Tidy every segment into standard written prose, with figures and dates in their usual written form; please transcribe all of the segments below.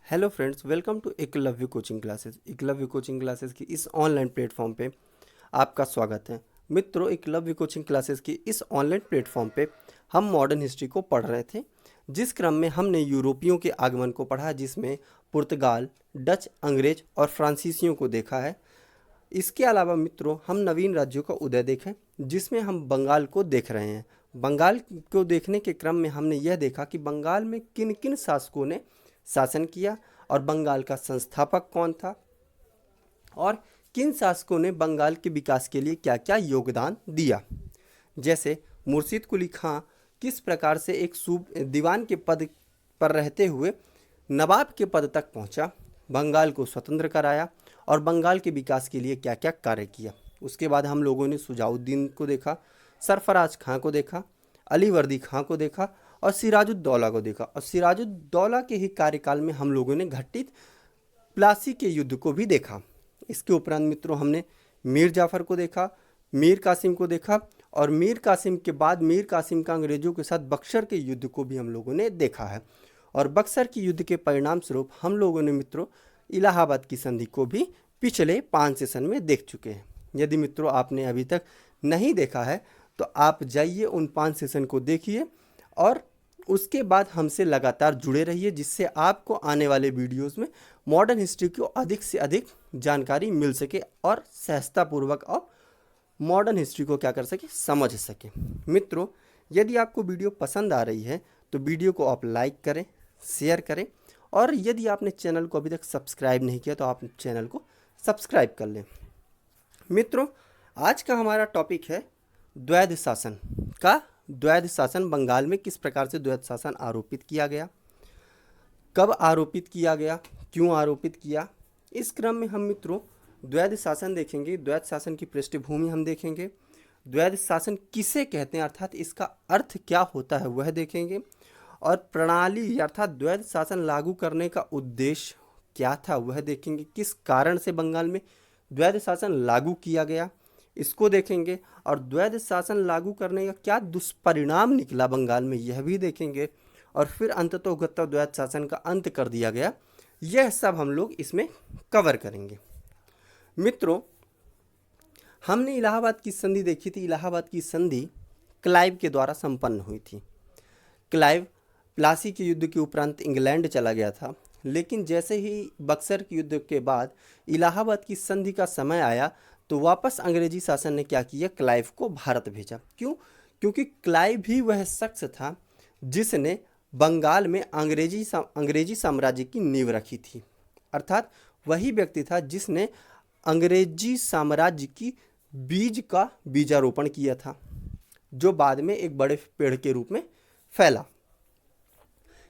Hello friends, welcome to Eklavya coaching classes. Eklavya coaching classes की इस online platform पे आपका स्वागत है। मित्रों, एकलव्य कोचिंग क्लासेस की इस ऑनलाइन प्लेटफॉर्म पे हम मॉडर्न हिस्ट्री को पढ़ रहे थे, जिस क्रम में हमने यूरोपियों के आगमन को पढ़ा, जिसमें पुर्तगाल, डच, अंग्रेज और फ्रांसीसियों को देखा है। इसके अलावा मित्रों, हम नवीन राज्यों का उदय देखें, जिसमें हम बंगाल को देख रहे हैं। बंगाल को देखने के क्रम में हमने यह देखा कि बंगाल में किन किन शासकों ने शासन किया और बंगाल का संस्थापक कौन था और किन शासकों ने बंगाल के विकास के लिए क्या क्या योगदान दिया। जैसे मुर्शिद कुली खां किस प्रकार से एक दीवान के पद पर रहते हुए नवाब के पद तक पहुंचा, बंगाल को स्वतंत्र कराया और बंगाल के विकास के लिए क्या क्या कार्य किया। उसके बाद हम लोगों ने सुजाउद्दीन को देखा, सरफराज खां को देखा, अली वर्दी खां को देखा और सिराजुद्दौला को देखा। और सिराजुद्दौला के ही कार्यकाल में हम लोगों ने घटित प्लासी के युद्ध को भी देखा। इसके उपरांत मित्रों, हमने मीर जाफ़र को देखा, मीर कासिम को देखा और मीर कासिम के बाद मीर कासिम का अंग्रेजों के साथ बक्सर के युद्ध को भी हम लोगों ने देखा है। और बक्सर की युद्ध के परिणाम स्वरूप हम लोगों ने मित्रों इलाहाबाद की संधि को भी पिछले 5 सेशन में देख चुके हैं। यदि मित्रों आपने अभी तक नहीं देखा है तो आप जाइए उन 5 सेशन को देखिए और उसके बाद हमसे लगातार जुड़े रहिए, जिससे आपको आने वाले वीडियोस में मॉडर्न हिस्ट्री की अधिक से अधिक जानकारी मिल सके और सहजतापूर्वक आप मॉडर्न हिस्ट्री को क्या कर सके, समझ सके। मित्रों, यदि आपको वीडियो पसंद आ रही है तो वीडियो को आप लाइक करें, शेयर करें और यदि आपने चैनल को अभी तक सब्सक्राइब नहीं किया तो आप चैनल को सब्सक्राइब कर लें। मित्रों, आज का हमारा टॉपिक है द्वैध शासन का। द्वैध शासन बंगाल में किस प्रकार से द्वैध शासन आरोपित किया गया, कब आरोपित किया गया, क्यों आरोपित किया। इस क्रम में हम मित्रों द्वैध शासन देखेंगे, द्वैध शासन की पृष्ठभूमि हम देखेंगे, द्वैध शासन किसे कहते हैं अर्थात इसका अर्थ क्या होता है वह देखेंगे, और प्रणाली अर्थात द्वैध शासन लागू करने का उद्देश्य क्या था वह देखेंगे। किस कारण से बंगाल में द्वैध शासन लागू किया गया इसको देखेंगे, और द्वैध शासन लागू करने का क्या दुष्परिणाम निकला बंगाल में यह भी देखेंगे, और फिर अंततोगत्वा द्वैध शासन का अंत कर दिया गया। यह सब हम लोग इसमें कवर करेंगे। मित्रों, हमने इलाहाबाद की संधि देखी थी। इलाहाबाद की संधि क्लाइव के द्वारा संपन्न हुई थी। क्लाइव प्लासी के युद्ध के उपरांत इंग्लैंड चला गया था, लेकिन जैसे ही बक्सर के युद्ध के बाद इलाहाबाद की संधि का समय आया तो वापस अंग्रेजी शासन ने क्या किया, क्लाइव को भारत भेजा। क्यों? क्योंकि क्लाइव भी वह शख्स था जिसने बंगाल में अंग्रेजी साम्राज्य की नींव रखी थी, अर्थात वही व्यक्ति था जिसने अंग्रेजी साम्राज्य की बीज का बीजारोपण किया था, जो बाद में एक बड़े पेड़ के रूप में फैला।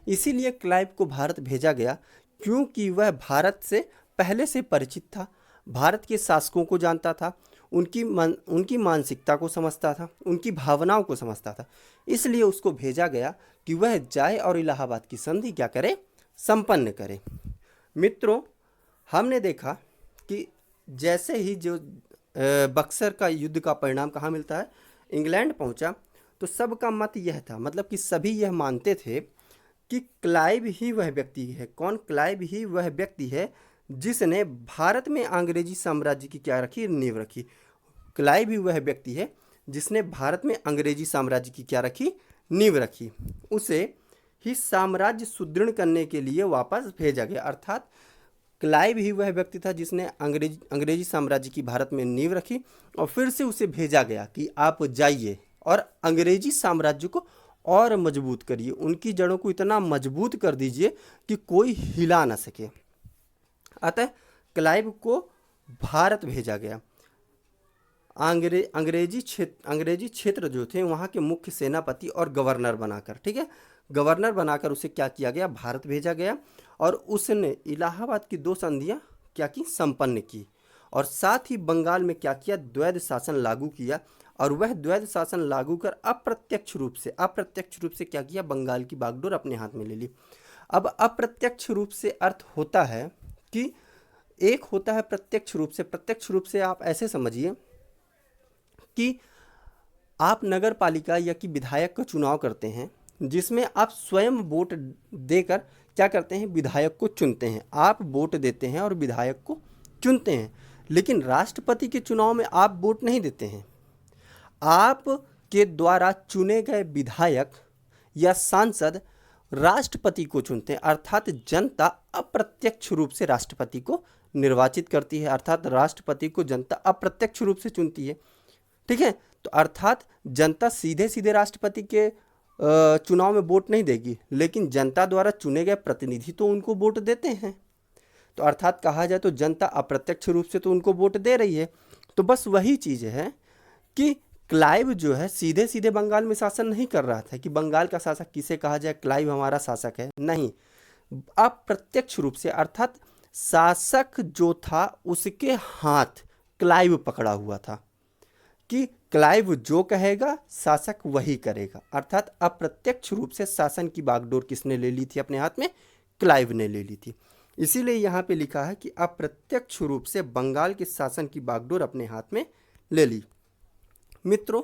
इसीलिए क्लाइव को भारत भेजा गया, क्योंकि वह भारत से पहले से परिचित था, भारत के शासकों को जानता था, उनकी मानसिकता को समझता था, उनकी भावनाओं को समझता था। इसलिए उसको भेजा गया कि वह जाए और इलाहाबाद की संधि क्या करे, संपन्न करे। मित्रों, हमने देखा कि जैसे ही जो बक्सर का युद्ध का परिणाम कहाँ मिलता है, इंग्लैंड पहुंचा, तो सबका मत यह था, मतलब कि सभी यह मानते थे कि क्लाइव ही वह व्यक्ति है। कौन? क्लाइव ही वह व्यक्ति है जिसने भारत में अंग्रेजी साम्राज्य की क्या रखी, नींव रखी। क्लाइव ही वह व्यक्ति है जिसने भारत में अंग्रेजी साम्राज्य की क्या रखी, नींव रखी। उसे ही साम्राज्य सुदृढ़ करने के लिए वापस भेजा गया, अर्थात क्लाइव ही वह व्यक्ति था जिसने अंग्रेजी साम्राज्य की भारत में नींव रखी और फिर से उसे भेजा गया कि आप जाइए और अंग्रेजी साम्राज्य को और मजबूत करिए, उनकी जड़ों को इतना मजबूत कर दीजिए कि कोई हिला ना सके। अतः क्लाइव को भारत भेजा गया। अंग्रेजी क्षेत्र जो थे वहाँ के मुख्य सेनापति और गवर्नर बनाकर, ठीक है, गवर्नर बनाकर उसे क्या किया गया, भारत भेजा गया। और उसने इलाहाबाद की 2 संधियाँ क्या की, संपन्न की, और साथ ही बंगाल में क्या किया, द्वैध शासन लागू किया। और वह द्वैध शासन लागू कर अप्रत्यक्ष रूप से क्या किया, बंगाल की बागडोर अपने हाथ में ले ली। अब अप्रत्यक्ष रूप से अर्थ होता है कि एक होता है प्रत्यक्ष रूप से आप ऐसे समझिए कि आप नगर पालिका या कि विधायक का चुनाव करते हैं, जिसमें आप स्वयं वोट देकर क्या करते हैं, विधायक को चुनते हैं। आप वोट देते हैं और विधायक को चुनते हैं, लेकिन राष्ट्रपति के चुनाव में आप वोट नहीं देते हैं। आप के द्वारा चुने गए विधायक या सांसद राष्ट्रपति को चुनते हैं, अर्थात जनता अप्रत्यक्ष रूप से राष्ट्रपति को निर्वाचित करती है, अर्थात राष्ट्रपति को जनता अप्रत्यक्ष रूप से चुनती है। ठीक है, तो अर्थात जनता सीधे सीधे राष्ट्रपति के चुनाव में वोट नहीं देगी, लेकिन जनता द्वारा चुने गए प्रतिनिधि तो उनको वोट देते हैं। तो अर्थात कहा जाए तो जनता अप्रत्यक्ष रूप से तो उनको वोट दे रही है। तो बस वही चीज़ है कि क्लाइव जो है सीधे सीधे बंगाल में शासन नहीं कर रहा था कि बंगाल का शासक किसे कहा जाए, क्लाइव हमारा शासक है, नहीं, अप्रत्यक्ष रूप से, अर्थात शासक जो था उसके हाथ क्लाइव पकड़ा हुआ था कि क्लाइव जो कहेगा शासक वही करेगा, अर्थात अप्रत्यक्ष रूप से शासन की बागडोर किसने ले ली थी अपने हाथ में, क्लाइव ने ले ली थी। इसीलिए यहाँ पे लिखा है कि अप्रत्यक्ष रूप से बंगाल के शासन की बागडोर अपने हाथ में ले ली। मित्रों,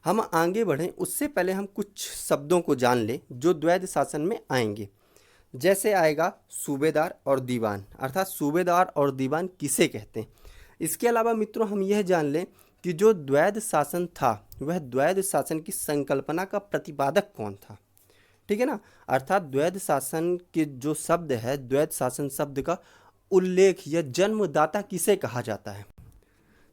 हम आगे बढ़ें उससे पहले हम कुछ शब्दों को जान लें जो द्वैध शासन में आएंगे। जैसे आएगा सूबेदार और दीवान, अर्थात सूबेदार और दीवान किसे कहते हैं। इसके अलावा मित्रों हम यह जान लें कि जो द्वैध शासन था वह द्वैध शासन की संकल्पना का प्रतिपादक कौन था। ठीक है ना, अर्थात द्वैध शासन के जो शब्द है, द्वैध शासन शब्द का उल्लेख या जन्मदाता किसे कहा जाता है।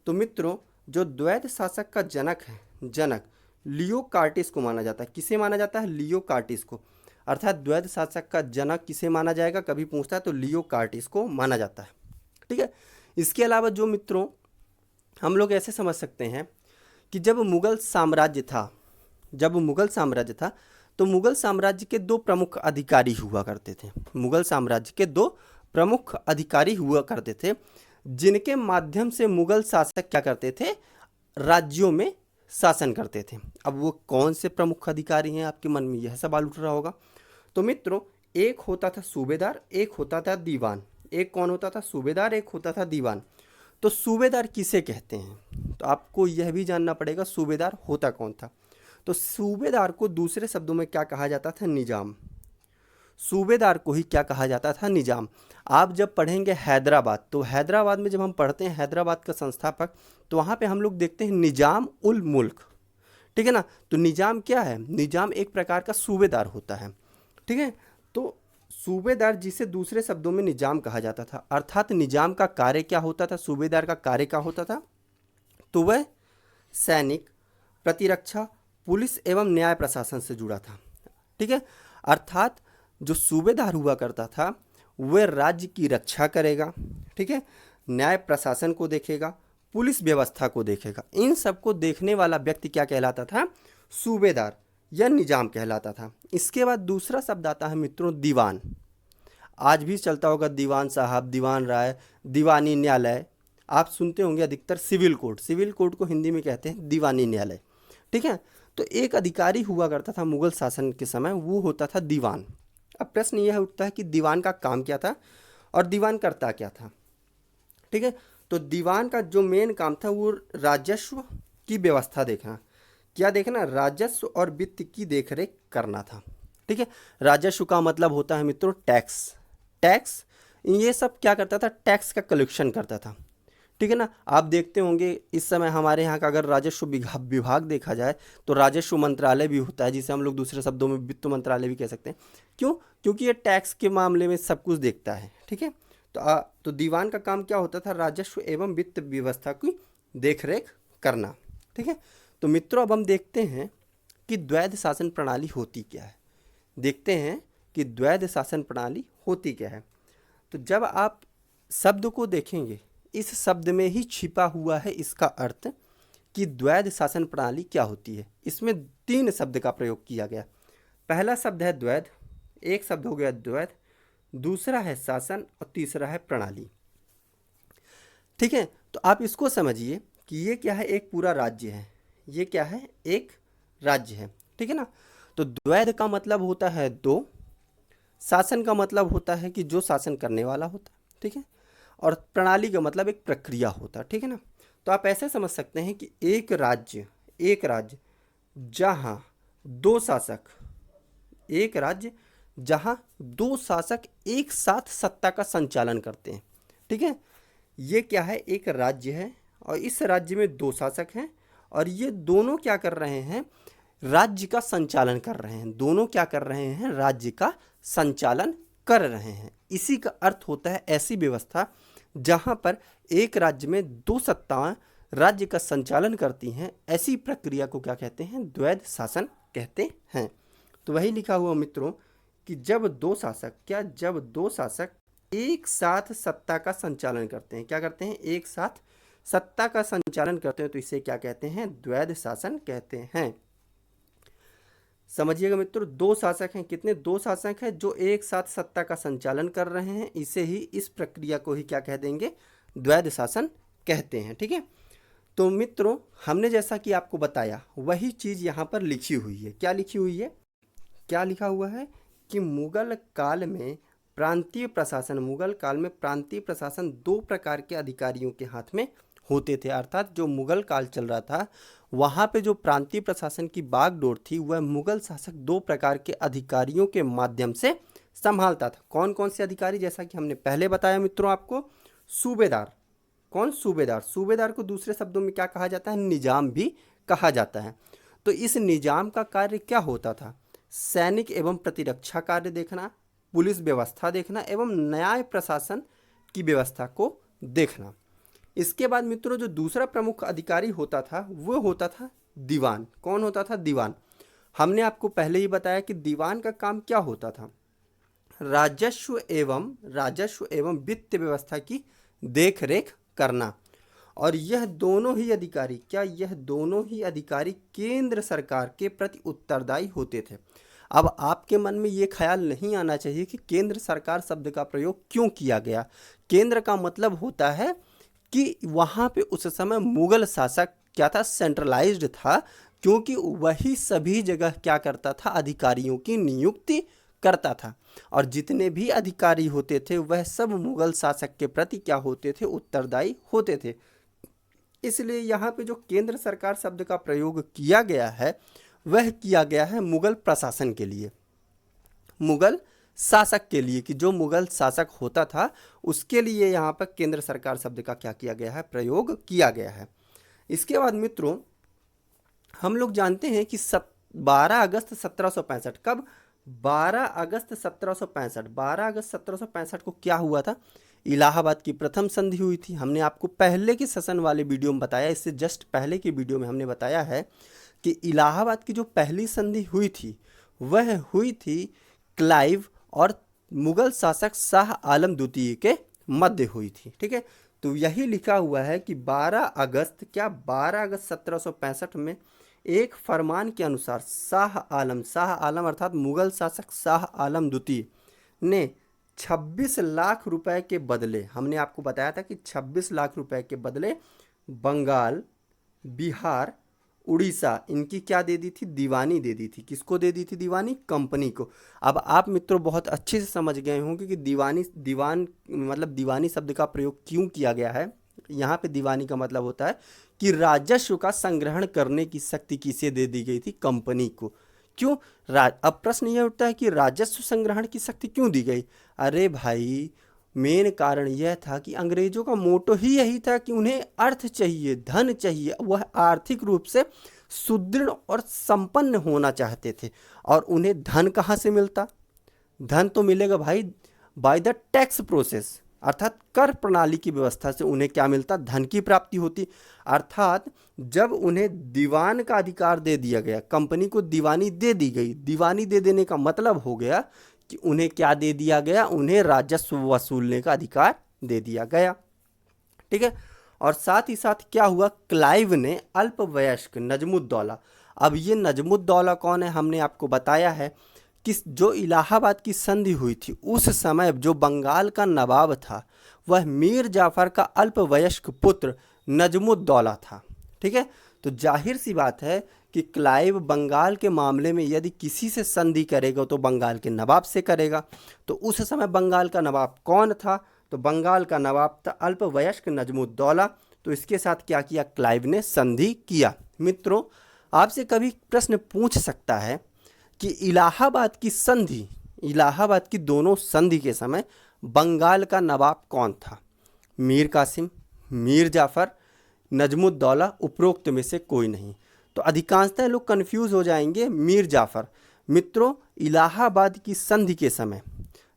तो मित्रों, जो द्वैध शासक का जनक है, जनक लियोकार्टिस को माना जाता है। किसे माना जाता है, लियोकार्टिस को, अर्थात द्वैध शासक का जनक किसे माना जाएगा, कभी पूछता है तो लियोकार्टिस को माना जाता है। ठीक है, इसके अलावा जो मित्रों हम लोग ऐसे समझ सकते हैं कि जब मुगल साम्राज्य था तो मुगल साम्राज्य के दो प्रमुख अधिकारी हुआ करते थे। मुगल साम्राज्य के दो प्रमुख अधिकारी हुआ करते थे जिनके माध्यम से मुगल शासक क्या करते थे, राज्यों में शासन करते थे। अब वो कौन से प्रमुख अधिकारी हैं, आपके मन में यह सवाल उठ रहा होगा। तो मित्रों, एक होता था सूबेदार, एक होता था दीवान। एक कौन होता था, सूबेदार, एक होता था दीवान। तो सूबेदार किसे कहते हैं, तो आपको यह भी जानना पड़ेगा सूबेदार होता कौन था। तो सूबेदार को दूसरे शब्दों में क्या कहा जाता था, निजाम। सूबेदार को ही क्या कहा जाता था, निजाम। आप जब पढ़ेंगे हैदराबाद, तो हैदराबाद में जब हम पढ़ते हैं हैदराबाद का संस्थापक, तो वहाँ पे हम लोग देखते हैं निजाम उल मुल्क। ठीक है ना, तो निजाम क्या है, निजाम एक प्रकार का सूबेदार होता है। ठीक है, तो सूबेदार जिसे दूसरे शब्दों में निजाम कहा जाता था, अर्थात निजाम का कार्य क्या होता था, सूबेदार का कार्य क्या होता था, तो वह सैनिक, प्रतिरक्षा, पुलिस एवं न्याय प्रशासन से जुड़ा था। ठीक है, अर्थात जो सूबेदार हुआ करता था वह राज्य की रक्षा करेगा। ठीक है, न्याय प्रशासन को देखेगा, पुलिस व्यवस्था को देखेगा, इन सब को देखने वाला व्यक्ति क्या कहलाता था, सूबेदार या निजाम कहलाता था। इसके बाद दूसरा शब्द आता है मित्रों, दीवान। आज भी चलता होगा दीवान साहब, दीवान राय, दीवानी न्यायालय, आप सुनते होंगे अधिकतर सिविल कोर्ट। सिविल कोर्ट को हिंदी में कहते हैं दीवानी न्यायालय। ठीक है, तो एक अधिकारी हुआ करता था मुगल शासन के समय, वो होता था दीवान। अब प्रश्न यह उठता है कि दीवान का काम क्या था और दीवान करता क्या था। ठीक है, तो दीवान का जो मेन काम था वो राजस्व की व्यवस्था देखना, क्या देखना, राजस्व और वित्त की देखरेख करना था। ठीक है, राजस्व का मतलब होता है मित्रों टैक्स। टैक्स ये सब क्या करता था, टैक्स का कलेक्शन करता था। ठीक है ना, आप देखते होंगे इस समय हमारे यहाँ का अगर राजस्व विभाग देखा जाए तो राजस्व मंत्रालय भी होता है, जिसे हम लोग दूसरे शब्दों में वित्त मंत्रालय भी कह सकते हैं। क्यों, क्योंकि ये टैक्स के मामले में सब कुछ देखता है। ठीक है, तो दीवान का काम क्या होता था, राजस्व एवं वित्त व्यवस्था की देखरेख करना। ठीक है, तो मित्रों अब हम देखते हैं कि द्वैध शासन प्रणाली होती क्या है। देखते हैं कि द्वैध शासन प्रणाली होती क्या है। तो जब आप शब्द को देखेंगे, इस शब्द में ही छिपा हुआ है इसका अर्थ कि द्वैध शासन प्रणाली क्या होती है। इसमें 3 शब्द का प्रयोग किया गया। पहला शब्द है द्वैध, एक शब्द हो गया द्वैध, दूसरा है शासन और तीसरा है प्रणाली। ठीक है, तो आप इसको समझिए कि ये क्या है, एक पूरा राज्य है। ये क्या है, एक राज्य है। ठीक है ना, तो द्वैध का मतलब होता है दो, शासन का मतलब होता है कि जो शासन करने वाला होता है। ठीक है, और प्रणाली का मतलब एक प्रक्रिया होता है। ठीक है ना, तो आप ऐसे समझ सकते हैं कि एक राज्य जहाँ 2 शासक, एक राज्य जहां दो शासक एक साथ सत्ता का संचालन करते हैं। ठीक है, ये क्या है, एक राज्य है और इस राज्य में दो शासक हैं और ये दोनों क्या कर रहे हैं, राज्य का संचालन कर रहे हैं। दोनों क्या कर रहे हैं, राज्य का संचालन कर रहे हैं। इसी का अर्थ होता है ऐसी व्यवस्था जहां पर एक राज्य में दो सत्ताएं राज्य का संचालन करती हैं। ऐसी प्रक्रिया को क्या कहते हैं, द्वैध शासन कहते हैं। तो वही लिखा हुआ मित्रों कि जब दो शासक एक साथ सत्ता का संचालन करते हैं, क्या करते हैं, एक साथ सत्ता का संचालन करते हैं, तो इसे क्या कहते हैं, द्वैध शासन कहते हैं। समझिएगा मित्रों, दो शासक हैं, कितने, दो शासक हैं जो एक साथ सत्ता का संचालन कर रहे हैं। इसे ही, इस प्रक्रिया को ही क्या कह देंगे, द्वैध शासन कहते हैं। ठीक है, तो मित्रों हमने जैसा कि आपको बताया वही चीज़ यहाँ पर लिखी हुई है। क्या लिखी हुई है, क्या लिखा हुआ है कि मुगल काल में प्रांतीय प्रशासन दो प्रकार के अधिकारियों के हाथ में होते थे। अर्थात जो मुगल काल चल रहा था वहाँ पे जो प्रांतीय प्रशासन की बागडोर थी वह मुगल शासक दो प्रकार के अधिकारियों के माध्यम से संभालता था। कौन कौन से अधिकारी, जैसा कि हमने पहले बताया मित्रों आपको, सूबेदार। कौन, सूबेदार। सूबेदार को दूसरे शब्दों में क्या कहा जाता है, निजाम भी कहा जाता है। तो इस निजाम का कार्य क्या होता था, सैनिक एवं प्रतिरक्षा कार्य देखना, पुलिस व्यवस्था देखना एवं न्याय प्रशासन की व्यवस्था को देखना। इसके बाद मित्रों जो दूसरा प्रमुख अधिकारी होता था वो होता था दीवान। कौन होता था, दीवान। हमने आपको पहले ही बताया कि दीवान का काम क्या होता था, राजस्व एवं वित्त व्यवस्था की देखरेख करना। और यह दोनों ही अधिकारी केंद्र सरकार के प्रति उत्तरदायी होते थे। अब आपके मन में ये ख्याल नहीं आना चाहिए कि केंद्र सरकार शब्द का प्रयोग क्यों किया गया। केंद्र का मतलब होता है कि वहाँ पे उस समय मुगल शासक क्या था, सेंट्रलाइज्ड था, क्योंकि वही सभी जगह क्या करता था, अधिकारियों की नियुक्ति करता था। और जितने भी अधिकारी होते थे वह सब मुगल शासक के प्रति क्या होते थे, उत्तरदायी होते थे। इसलिए यहाँ पे जो केंद्र सरकार शब्द का प्रयोग किया गया है वह किया गया है मुगल प्रशासन के लिए, मुगल शासक के लिए, कि जो मुगल शासक होता था उसके लिए यहाँ पर केंद्र सरकार शब्द का क्या किया गया है, प्रयोग किया गया है। इसके बाद मित्रों हम लोग जानते हैं कि 12 अगस्त 1765, कब, 12 अगस्त 1765 को क्या हुआ था, इलाहाबाद की प्रथम संधि हुई थी। हमने आपको पहले के सेशन वाले वीडियो में बताया, इससे जस्ट पहले की वीडियो में हमने बताया है कि इलाहाबाद की जो पहली संधि हुई थी वह हुई थी क्लाइव और मुगल शासक शाह आलम द्वितीय के मध्य हुई थी। ठीक है, तो यही लिखा हुआ है कि 12 अगस्त 1765 में एक फरमान के अनुसार शाह आलम अर्थात मुगल शासक शाह आलम द्वितीय ने 26 लाख रुपए के बदले, हमने आपको बताया था कि 26 लाख रुपए के बदले बंगाल, बिहार, उड़ीसा इनकी क्या दे दी थी, दीवानी दे दी थी। किसको दे दी थी, दीवानी, कंपनी को। अब आप मित्रों बहुत अच्छे से समझ गए होंगे कि दीवानी शब्द का प्रयोग क्यों किया गया है। यहाँ पे दीवानी का मतलब होता है कि राजस्व का संग्रहण करने की शक्ति किसे दे दी गई थी, कंपनी को। क्यों, अब प्रश्न यह उठता है कि राजस्व संग्रहण की शक्ति क्यों दी गई। अरे भाई, मेन कारण यह था कि अंग्रेजों का मोटो ही यही था कि उन्हें अर्थ चाहिए, धन चाहिए, वह आर्थिक रूप से सुदृढ़ और संपन्न होना चाहते थे। और उन्हें धन कहाँ से मिलता, धन तो मिलेगा भाई बाय द टैक्स प्रोसेस, अर्थात कर प्रणाली की व्यवस्था से उन्हें क्या मिलता, धन की प्राप्ति होती। अर्थात जब उन्हें दीवान का अधिकार दे दिया गया, कंपनी को दीवानी दे दी गई, दीवानी दे देने का मतलब हो गया कि उन्हें क्या दे दिया गया, उन्हें राजस्व वसूलने का अधिकार दे दिया गया। ठीक है, और साथ ही साथ क्या हुआ, क्लाइव ने अल्पवयस्क नजमुद्दौला, अब ये नजमुद्दौला कौन है, हमने आपको बताया है कि जो इलाहाबाद की संधि हुई थी उस समय जो बंगाल का नवाब था वह मीर जाफर का अल्पवयस्क पुत्र नजमुद्दौला था। ठीक है, तो जाहिर सी बात है कि क्लाइव बंगाल के मामले में यदि किसी से संधि करेगा तो बंगाल के नवाब से करेगा। तो उस समय बंगाल का नवाब कौन था, तो बंगाल का नवाब था अल्पवयस्क नजमुद्दौला। तो इसके साथ क्या किया, क्लाइव ने संधि किया। मित्रों आपसे कभी प्रश्न पूछ सकता है कि इलाहाबाद की संधि इलाहाबाद की दोनों संधि के समय बंगाल का नवाब कौन था? मीर कासिम, मीर जाफ़र, नजमुद्दौला, उपरोक्त में से कोई नहीं। तो अधिकांशतः लोग कंफ्यूज हो जाएंगे मीर जाफ़र। मित्रों, इलाहाबाद की संधि के समय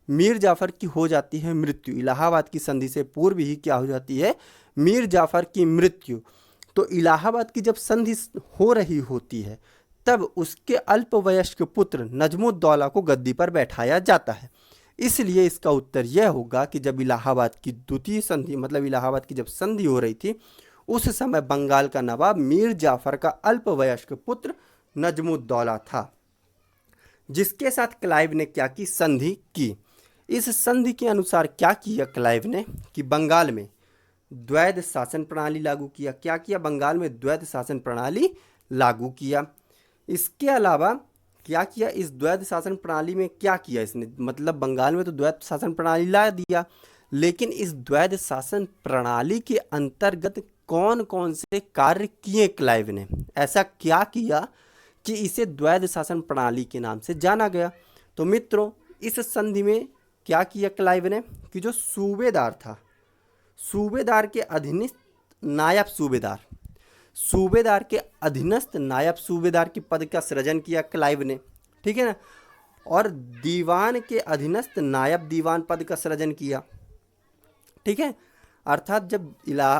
मीर जाफ़र की हो जाती है मृत्यु। इलाहाबाद की संधि से पूर्व ही क्या हो जाती है? मीर जाफ़र की मृत्यु। तो इलाहाबाद की जब संधि हो रही होती है तब उसके अल्पवयस्क पुत्र नजमुद्दौला को गद्दी पर बैठाया जाता है। इसलिए इसका उत्तर यह होगा कि जब इलाहाबाद की द्वितीय संधि मतलब इलाहाबाद की जब संधि हो रही थी उस समय बंगाल का नवाब मीर जाफ़र का अल्पवयस्क पुत्र नजमुद्दौला था, जिसके साथ क्लाइव ने क्या की? संधि की। इस संधि के अनुसार क्या किया क्लाइव ने कि बंगाल में द्वैध शासन प्रणाली लागू किया। क्या किया? बंगाल में द्वैध शासन प्रणाली लागू किया। इसके अलावा क्या किया? इस द्वैध शासन प्रणाली में क्या किया इसने? मतलब बंगाल में तो द्वैध शासन प्रणाली ला दिया, लेकिन इस द्वैध शासन प्रणाली के अंतर्गत कौन कौन से कार्य किए क्लाइव ने? ऐसा क्या किया कि इसे द्वैध शासन प्रणाली के नाम से जाना गया? तो मित्रों, इस संधि में क्या किया क्लाइव ने कि जो सूबेदार था, सूबेदार के अधीनस्थ नायब सूबेदार, सूबेदार के अधीनस्थ नायब सूबेदार के पद का सृजन किया क्लाइव ने, ठीक है ना। और दीवान के अधीनस्थ नायब दीवान पद का सृजन किया, ठीक है। अर्थात जब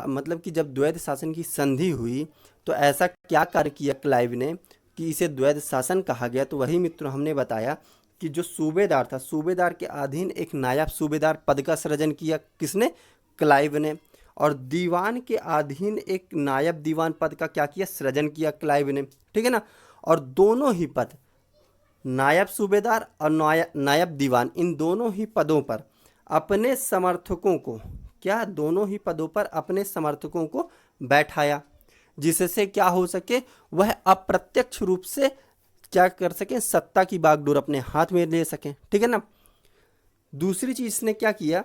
मतलब कि जब द्वैध शासन की संधि हुई तो ऐसा क्या कार्य किया क्लाइव ने कि इसे द्वैध शासन कहा गया? तो वही मित्रों हमने बताया कि जो सूबेदार था, सूबेदार के अधीन एक नायब सूबेदार पद का सृजन किया किसने? क्लाइव ने। और दीवान के अधीन एक नायब दीवान पद का क्या किया? सृजन किया क्लाइव ने, ठीक है ना। और दोनों ही पद, नायब सूबेदार और नायब दीवान, इन दोनों ही पदों पर अपने समर्थकों को क्या? दोनों ही पदों पर अपने समर्थकों को बैठाया, जिससे क्या हो सके? वह अप्रत्यक्ष रूप से क्या कर सकें? सत्ता की बागडोर अपने हाथ में ले सकें, ठीक है ना। दूसरी चीज इसने क्या किया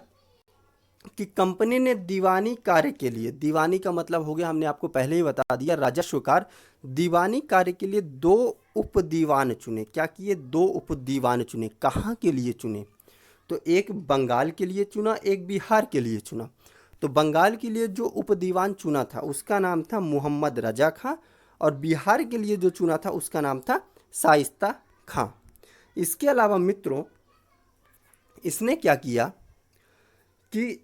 कि कंपनी ने दीवानी कार्य के लिए, दीवानी का मतलब हो गया, हमने आपको पहले ही बता दिया, राजस्व कार्य, दीवानी कार्य के लिए 2 उप दीवान चुने। क्या किए? 2 उप दीवान चुने। कहाँ के लिए चुने? तो एक बंगाल के लिए चुना, एक बिहार के लिए चुना। तो बंगाल के लिए जो उप दीवान चुना था उसका नाम था मोहम्मद रजा खां, और बिहार के लिए जो चुना था उसका नाम था शाइस्ता खां। इसके अलावा मित्रों, इसने क्या किया कि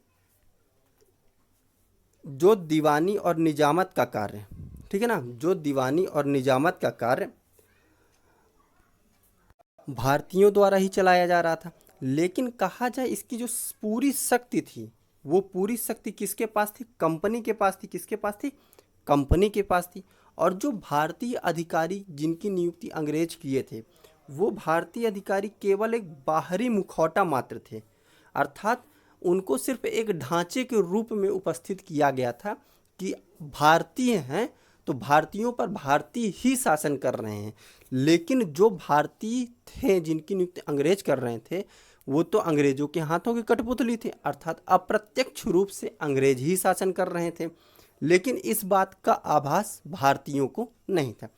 जो दीवानी और निजामत का कार्य, ठीक है ना, जो दीवानी और निजामत का कार्य भारतीयों द्वारा ही चलाया जा रहा था, लेकिन कहा जाए इसकी जो पूरी शक्ति थी वो पूरी शक्ति किसके पास थी? कंपनी के पास थी। किसके पास थी? कंपनी के पास थी। और जो भारतीय अधिकारी जिनकी नियुक्ति अंग्रेज किए थे वो भारतीय अधिकारी केवल एक बाहरी मुखौटा मात्र थे, अर्थात उनको सिर्फ एक ढांचे के रूप में उपस्थित किया गया था कि भारतीय हैं तो भारतीयों पर भारतीय ही शासन कर रहे हैं, लेकिन जो भारतीय थे जिनकी नियुक्ति अंग्रेज कर रहे थे वो तो अंग्रेजों के हाथों की कठपुतली थे, अर्थात अप्रत्यक्ष रूप से अंग्रेज ही शासन कर रहे थे, लेकिन इस बात का आभास भारतीयों को नहीं था।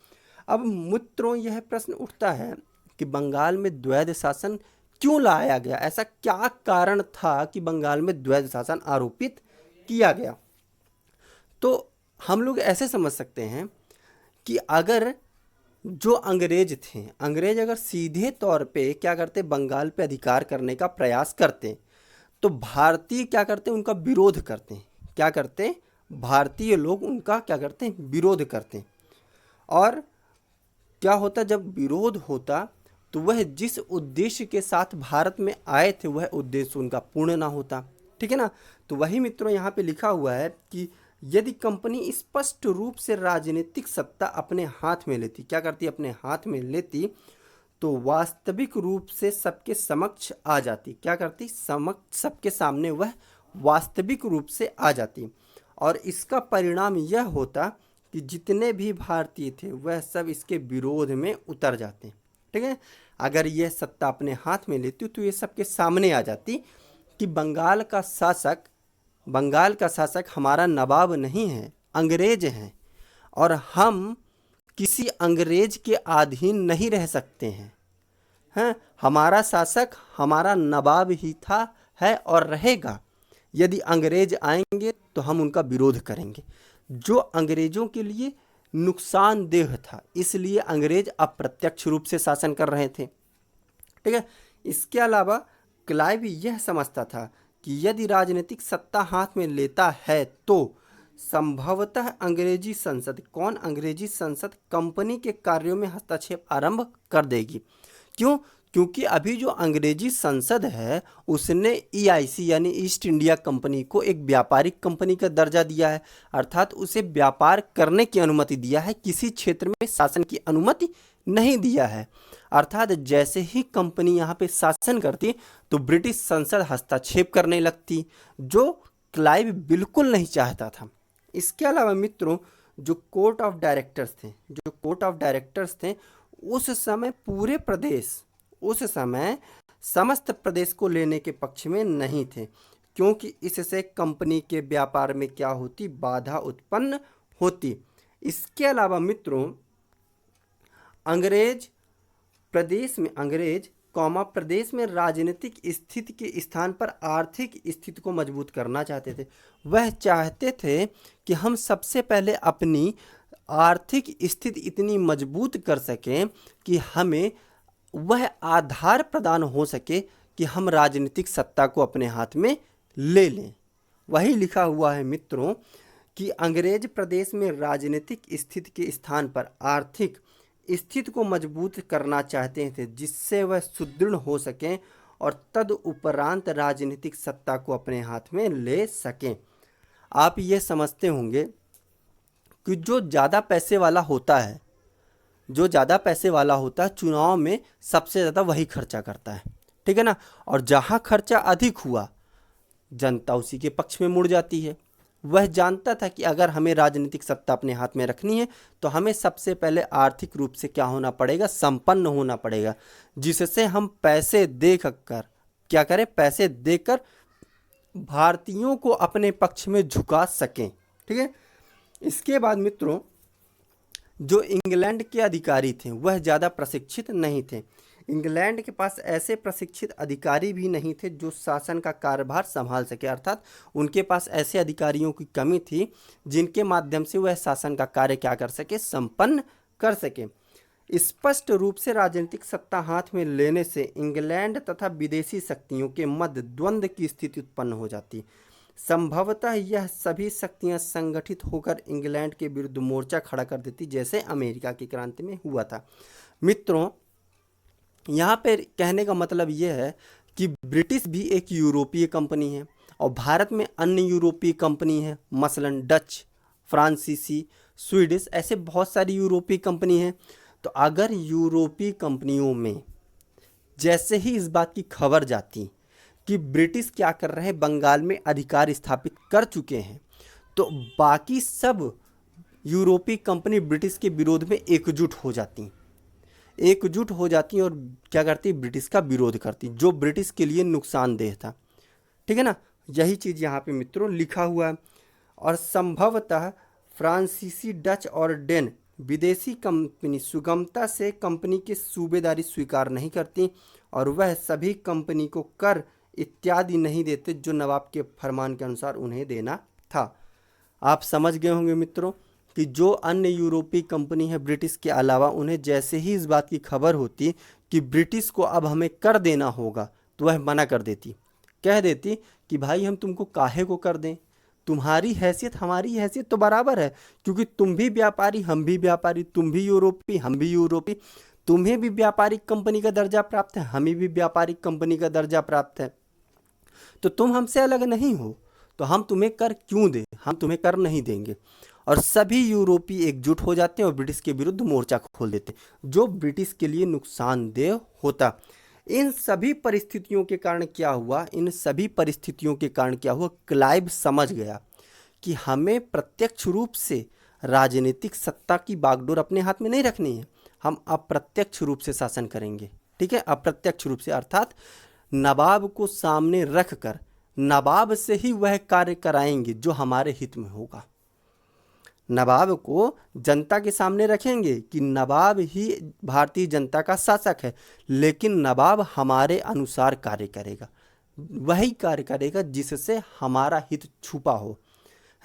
अब मित्रों, यह प्रश्न उठता है कि बंगाल में द्वैध शासन क्यों लाया गया? ऐसा क्या कारण था कि बंगाल में द्वैध शासन आरोपित किया गया? तो हम लोग ऐसे समझ सकते हैं कि अगर जो अंग्रेज थे, अंग्रेज अगर सीधे तौर पे क्या करते? बंगाल पे अधिकार करने का प्रयास करते तो भारतीय क्या करते? उनका विरोध करते। क्या करते? भारतीय लोग उनका क्या करते? विरोध करते। और क्या होता? जब विरोध होता तो वह जिस उद्देश्य के साथ भारत में आए थे वह उद्देश्य उनका पूर्ण ना होता, ठीक है ना। तो वही मित्रों यहाँ पे लिखा हुआ है कि यदि कंपनी स्पष्ट रूप से राजनीतिक सत्ता अपने हाथ में लेती, क्या करती? अपने हाथ में लेती, तो वास्तविक रूप से सबके समक्ष आ जाती। क्या करती? सबके सामने वह वास्तविक रूप से आ जाती, और इसका परिणाम यह होता कि जितने भी भारतीय थे वह सब इसके विरोध में उतर जाते, ठीक है। अगर यह सत्ता अपने हाथ में लेती तो ये सबके सामने आ जाती कि बंगाल का शासक हमारा नवाब नहीं है, अंग्रेज हैं, और हम किसी अंग्रेज के अधीन नहीं रह सकते हैं। हैं, हमारा शासक हमारा नवाब ही था, है और रहेगा। यदि अंग्रेज आएंगे तो हम उनका विरोध करेंगे। जो अंग्रेजों के लिए नुकसानदेह था, इसलिए अंग्रेज अप्रत्यक्ष रूप से शासन कर रहे थे। ठीक है। इसके अलावा क्लाइव यह समझता था कि यदि राजनीतिक सत्ता हाथ में लेता है तो संभवतः अंग्रेजी संसद कंपनी के कार्यों में हस्तक्षेप आरंभ कर देगी। क्यों? क्योंकि अभी जो अंग्रेजी संसद है उसने ईआईसी यानी ईस्ट इंडिया कंपनी को एक व्यापारिक कंपनी का दर्जा दिया है, अर्थात उसे व्यापार करने की अनुमति दिया है, किसी क्षेत्र में शासन की अनुमति नहीं दिया है। अर्थात जैसे ही कंपनी यहाँ पे शासन करती तो ब्रिटिश संसद हस्तक्षेप करने लगती, जो क्लाइव बिल्कुल नहीं चाहता था। इसके अलावा मित्रों, जो कोर्ट ऑफ डायरेक्टर्स थे उस समय समस्त प्रदेश को लेने के पक्ष में नहीं थे, क्योंकि इससे कंपनी के व्यापार में क्या होती, बाधा उत्पन्न होती। इसके अलावा मित्रों, अंग्रेज प्रदेश में राजनीतिक स्थिति के स्थान पर आर्थिक स्थिति को मजबूत करना चाहते थे। वह चाहते थे कि हम सबसे पहले अपनी आर्थिक स्थिति इतनी मजबूत कर सकें कि हमें वह आधार प्रदान हो सके कि हम राजनीतिक सत्ता को अपने हाथ में ले लें। वही लिखा हुआ है मित्रों कि अंग्रेज प्रदेश में राजनीतिक स्थिति के स्थान पर आर्थिक स्थिति को मजबूत करना चाहते थे, जिससे वह सुदृढ़ हो सकें और तदुपरांत राजनीतिक सत्ता को अपने हाथ में ले सकें। आप ये समझते होंगे कि जो ज़्यादा पैसे वाला होता है चुनाव में सबसे ज़्यादा वही खर्चा करता है, ठीक है ना। और जहाँ खर्चा अधिक हुआ जनता उसी के पक्ष में मुड़ जाती है। वह जानता था कि अगर हमें राजनीतिक सत्ता अपने हाथ में रखनी है तो हमें सबसे पहले आर्थिक रूप से क्या होना पड़ेगा, संपन्न होना पड़ेगा, जिससे हम पैसे देकर भारतीयों को अपने पक्ष में झुका सकें। ठीक है। इसके बाद मित्रों, जो इंग्लैंड के अधिकारी थे वह ज़्यादा प्रशिक्षित नहीं थे। इंग्लैंड के पास ऐसे प्रशिक्षित अधिकारी भी नहीं थे जो शासन का कार्यभार संभाल सके, अर्थात उनके पास ऐसे अधिकारियों की कमी थी जिनके माध्यम से वह शासन का कार्य क्या कर सके, संपन्न कर सके। स्पष्ट रूप से राजनीतिक सत्ता हाथ में लेने से इंग्लैंड तथा विदेशी शक्तियों के मध्य द्वंद्व की स्थिति उत्पन्न हो जाती। संभवतः यह सभी शक्तियां संगठित होकर इंग्लैंड के विरुद्ध मोर्चा खड़ा कर देती, जैसे अमेरिका की क्रांति में हुआ था। मित्रों, यहाँ पे कहने का मतलब यह है कि ब्रिटिश भी एक यूरोपीय कंपनी है और भारत में अन्य यूरोपीय कंपनी है, मसलन डच, फ्रांसीसी, स्वीडिश, ऐसे बहुत सारी यूरोपीय कंपनी हैं। तो अगर यूरोपीय कंपनियों में जैसे ही इस बात की खबर जाती कि ब्रिटिश क्या कर रहे हैं, बंगाल में अधिकार स्थापित कर चुके हैं, तो बाकी सब यूरोपीय कंपनी ब्रिटिश के विरोध में एकजुट हो जाती और क्या करती, ब्रिटिश का विरोध करती, जो ब्रिटिश के लिए नुकसानदेह था। ठीक है ना। यही चीज़ यहाँ पे मित्रों लिखा हुआ है। और संभवतः फ्रांसीसी, डच और डेन विदेशी कंपनी सुगमता से कंपनी की सूबेदारी स्वीकार नहीं करती और वह सभी कंपनी को कर इत्यादि नहीं देते जो नवाब के फरमान के अनुसार उन्हें देना था। आप समझ गए होंगे मित्रों कि जो अन्य यूरोपीय कंपनी है ब्रिटिश के अलावा, उन्हें जैसे ही इस बात की खबर होती कि ब्रिटिश को अब हमें कर देना होगा तो वह मना कर देती, कह देती कि भाई हम तुमको काहे को कर दें, तुम्हारी हैसियत हमारी हैसियत तो बराबर है, क्योंकि तुम भी व्यापारी हम भी व्यापारी, तुम भी यूरोपी हम भी यूरोपी, तुम्हें भी व्यापारिक कंपनी का दर्जा प्राप्त है, हमें भी व्यापारिक कंपनी का दर्जा प्राप्त है, तो तुम हमसे अलग नहीं हो, तो हम तुम्हें कर क्यों दें, हम तुम्हें कर नहीं देंगे। और सभी यूरोपीय एकजुट हो जाते हैं और ब्रिटिश के विरुद्ध मोर्चा खोल देते, जो ब्रिटिश के लिए नुकसानदेह होता। इन सभी परिस्थितियों के कारण क्या हुआ, क्लाइव समझ गया कि हमें प्रत्यक्ष रूप से राजनीतिक सत्ता की बागडोर अपने हाथ में नहीं रखनी है, हम अप्रत्यक्ष रूप से शासन करेंगे। ठीक है, अप्रत्यक्ष रूप से, अर्थात नवाब को सामने रखकर नवाब से ही वह कार्य कराएंगे जो हमारे हित में होगा। नवाब को जनता के सामने रखेंगे कि नवाब ही भारतीय जनता का शासक है, लेकिन नवाब हमारे अनुसार कार्य करेगा, वही कार्य करेगा जिससे हमारा हित छुपा हो।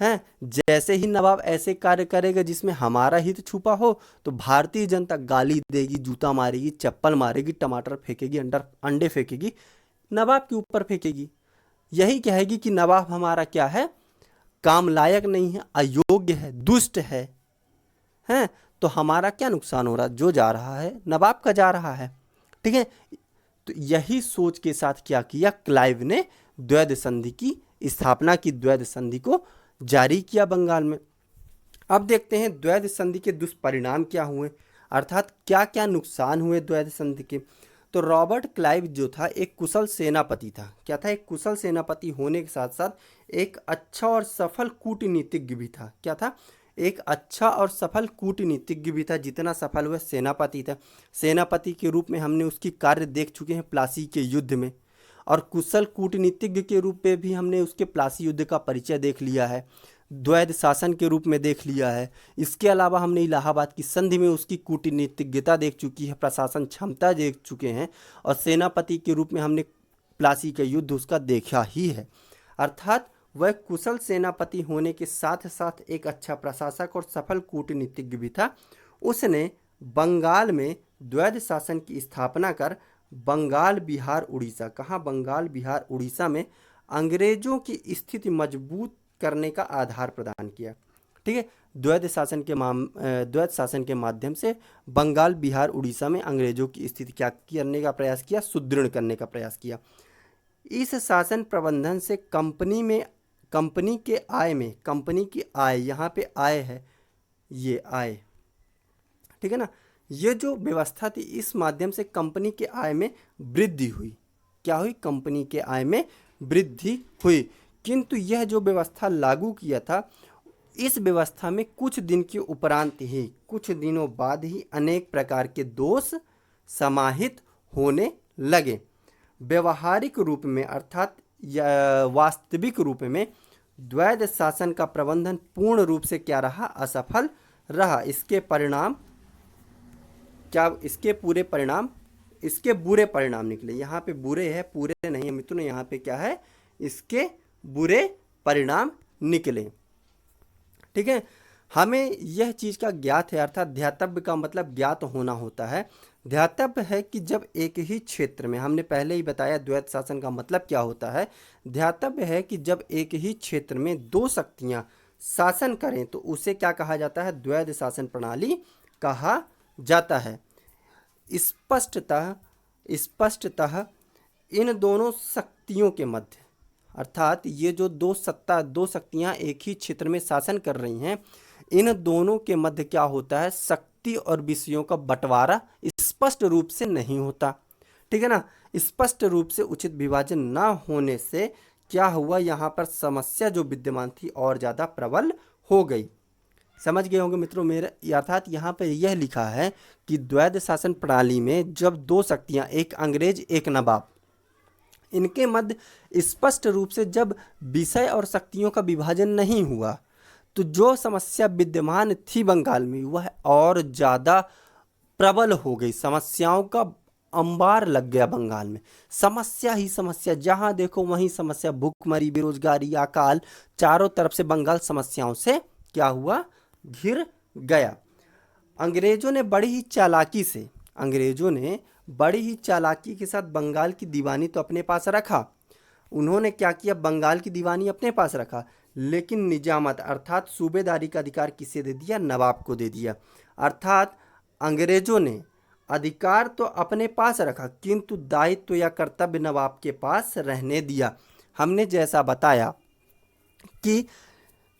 हैं, जैसे ही नवाब ऐसे कार्य करेगा जिसमें हमारा हित छुपा हो, तो भारतीय जनता गाली देगी, जूता मारेगी, चप्पल मारेगी, टमाटर फेंकेगी, अंडे फेंकेगी, नवाब के ऊपर फेंकेगी। यही कहेगी कि नवाब हमारा क्या है, काम लायक नहीं है, अयोग्य है, दुष्ट है। हैं, तो हमारा क्या नुकसान हो रहा है, जो जा रहा है नवाब का जा रहा है। ठीक है, तो यही सोच के साथ क्या किया, क्लाइव ने द्वैध संधि की स्थापना की, द्वैध संधि को जारी किया बंगाल में। अब देखते हैं द्वैध संधि के दुष्परिणाम क्या हुए, अर्थात क्या क्या नुकसान हुए द्वैध संधि के। तो रॉबर्ट क्लाइव जो था एक कुशल सेनापति था। क्या था, एक कुशल सेनापति होने के साथ साथ एक अच्छा और सफल कूटनीतिज्ञ भी था। क्या था, एक अच्छा और सफल कूटनीतिज्ञ भी था। जितना सफल वह सेनापति था, सेनापति के रूप में हमने उसकी कार्य देख चुके हैं प्लासी के युद्ध में, और कुशल कूटनीतिज्ञ के रूप में भी हमने उसके प्लासी युद्ध का परिचय देख लिया है, द्वैध शासन के रूप में देख लिया है। इसके अलावा हमने इलाहाबाद की संधि में उसकी कूटनीतिज्ञता देख चुकी है, प्रशासन क्षमता देख चुके हैं, और सेनापति के रूप में हमने प्लासी का युद्ध उसका देखा ही है। अर्थात वह कुशल सेनापति होने के साथ साथ एक अच्छा प्रशासक और सफल कूटनीतिज्ञ भी था। उसने बंगाल में द्वैध शासन की स्थापना कर बंगाल बिहार उड़ीसा, कहाँ, बंगाल बिहार उड़ीसा में अंग्रेजों की स्थिति मजबूत करने का आधार प्रदान किया। ठीक है, द्वैध शासन के माध्यम से बंगाल बिहार उड़ीसा में अंग्रेजों की स्थिति क्या करने का प्रयास किया, सुदृढ़ करने का प्रयास किया। इस शासन प्रबंधन से कंपनी की आय, यहाँ पे आय है, ये आय, ठीक है ना, ये जो व्यवस्था थी इस माध्यम से कंपनी के आय में वृद्धि हुई। क्या हुई, कंपनी के आय में वृद्धि हुई। किंतु यह जो व्यवस्था लागू किया था, इस व्यवस्था में कुछ दिन के उपरांत ही, कुछ दिनों बाद ही अनेक प्रकार के दोष समाहित होने लगे। व्यवहारिक रूप में अर्थात वास्तविक रूप में द्वैध शासन का प्रबंधन पूर्ण रूप से क्या रहा, असफल रहा। इसके परिणाम क्या, इसके बुरे परिणाम निकले। यहाँ पे बुरे है, पूरे नहीं है मित्रों, यहाँ पे क्या है, इसके बुरे परिणाम निकले। ठीक है, हमें यह चीज़ का ज्ञात है, अर्थात ध्यातव्य का मतलब ज्ञात होना होता है। ध्यातव्य है कि जब एक ही क्षेत्र में, हमने पहले ही बताया द्वैध शासन का मतलब क्या होता है, ध्यातव्य है कि जब एक ही क्षेत्र में दो शक्तियां शासन करें तो उसे क्या कहा जाता है, द्वैध शासन प्रणाली कहा जाता है। स्पष्टतः इन दोनों शक्तियों के मध्य, अर्थात ये जो दो शक्तियां एक ही क्षेत्र में शासन कर रही हैं, इन दोनों के मध्य क्या होता है, शक्ति और विषयों का बंटवारा स्पष्ट रूप से नहीं होता। ठीक है ना, स्पष्ट रूप से उचित विभाजन ना होने से क्या हुआ, यहाँ पर समस्या जो विद्यमान थी और ज़्यादा प्रबल हो गई। समझ गए होंगे मित्रों मेरे, अर्थात यहाँ पर यह लिखा है कि द्वैध शासन प्रणाली में जब दो शक्तियाँ, एक अंग्रेज एक नवाब, इनके मध्य स्पष्ट रूप से जब विषय और शक्तियों का विभाजन नहीं हुआ, तो जो समस्या विद्यमान थी बंगाल में वह और ज़्यादा प्रबल हो गई। समस्याओं का अंबार लग गया बंगाल में, समस्या ही समस्या, जहाँ देखो वहीं समस्या, भूखमरी, बेरोजगारी, अकाल, चारों तरफ से बंगाल समस्याओं से क्या हुआ, घिर गया। अंग्रेजों ने बड़ी ही चालाकी के साथ बंगाल की दीवानी तो अपने पास रखा। उन्होंने क्या किया, बंगाल की दीवानी अपने पास रखा, लेकिन निजामत अर्थात सूबेदारी का अधिकार किसे दे दिया, नवाब को दे दिया। अर्थात अंग्रेजों ने अधिकार तो अपने पास रखा, किंतु दायित्व या कर्तव्य नवाब के पास रहने दिया। हमने जैसा बताया कि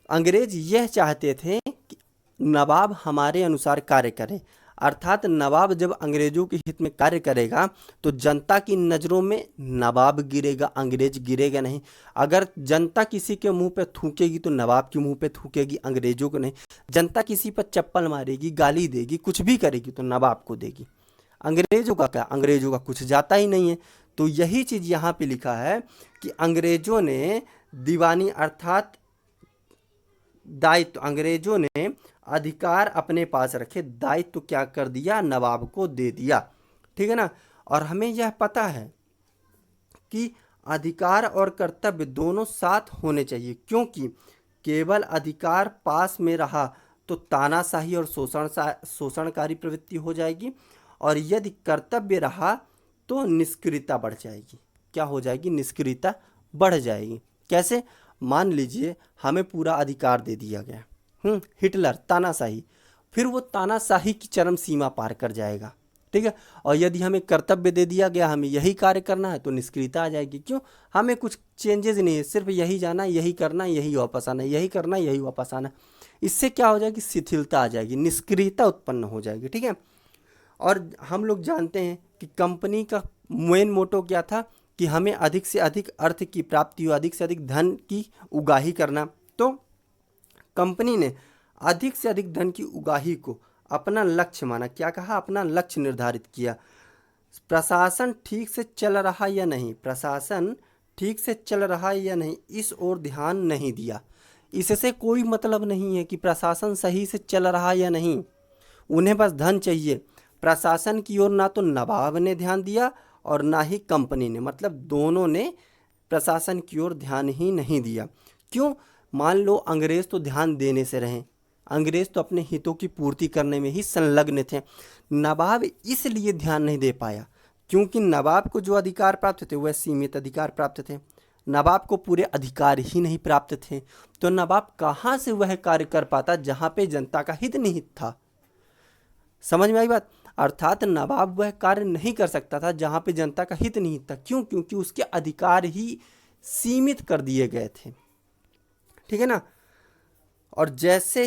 अंग्रेज यह चाहते थे कि नवाब हमारे अनुसार कार्य करे, अर्थात नवाब जब अंग्रेजों के हित में कार्य करेगा तो जनता की नज़रों में नवाब गिरेगा, अंग्रेज गिरेगा नहीं। अगर जनता किसी के मुंह पे थूकेगी तो नवाब के मुंह पे थूकेगी, अंग्रेजों को नहीं। जनता किसी पर चप्पल मारेगी, गाली देगी, कुछ भी करेगी तो नवाब को देगी। अंग्रेजों का क्या, अंग्रेजों का कुछ जाता ही नहीं है। तो यही चीज़ यहाँ पे लिखा है कि अंग्रेजों ने दीवानी अर्थात दायित्व, अंग्रेजों ने अधिकार अपने पास रखे, दायित्व क्या कर दिया, नवाब को दे दिया। ठीक है ना। और हमें यह पता है कि अधिकार और कर्तव्य दोनों साथ होने चाहिए, क्योंकि केवल अधिकार पास में रहा तो तानाशाही और शोषणकारी प्रवृत्ति हो जाएगी, और यदि कर्तव्य रहा तो निष्क्रियता बढ़ जाएगी। क्या हो जाएगी, निष्क्रियता बढ़ जाएगी। कैसे, मान लीजिए हमें पूरा अधिकार दे दिया गया, हिटलर तानाशाही, फिर वो तानाशाही की चरम सीमा पार कर जाएगा। ठीक है। और यदि हमें कर्तव्य दे दिया गया, हमें यही कार्य करना है, तो निष्क्रियता आ जाएगी। क्यों, हमें कुछ चेंजेस नहीं है, सिर्फ यही जाना, यही करना, यही वापस आना, यही करना, यही वापस आना। इससे क्या हो जाएगी, शिथिलता आ जाएगी, निष्क्रियता उत्पन्न हो जाएगी। ठीक है। और हम लोग जानते हैं कि कंपनी का मेन मोटो क्या था, कि हमें अधिक से अधिक अर्थ की प्राप्ति हो, अधिक से अधिक धन की उगाही करना। तो कंपनी ने अधिक से अधिक धन की उगाही को अपना लक्ष्य माना। क्या कहा, अपना लक्ष्य निर्धारित किया। प्रशासन ठीक से चल रहा या नहीं, प्रशासन ठीक से चल रहा या नहीं, इस ओर ध्यान नहीं दिया। इससे कोई मतलब नहीं है कि प्रशासन सही से चल रहा या नहीं, उन्हें बस धन चाहिए। प्रशासन की ओर ना तो नवाब ने ध्यान दिया और ना ही कंपनी ने, मतलब दोनों ने प्रशासन की ओर ध्यान ही नहीं दिया। क्यों, मान लो अंग्रेज तो ध्यान देने से रहे, अंग्रेज तो अपने हितों की पूर्ति करने में ही संलग्न थे। नवाब इसलिए ध्यान नहीं दे पाया क्योंकि नवाब को जो अधिकार प्राप्त थे वह सीमित अधिकार प्राप्त थे, नवाब को पूरे अधिकार ही नहीं प्राप्त थे। तो नवाब कहाँ से वह कार्य कर पाता जहाँ पे जनता का हित निहित था। समझ में आई बात। अर्थात नवाब वह कार्य नहीं कर सकता था जहाँ पे जनता का हित निहित था। क्यों, क्योंकि उसके अधिकार ही सीमित कर दिए गए थे। ठीक है ना। और जैसे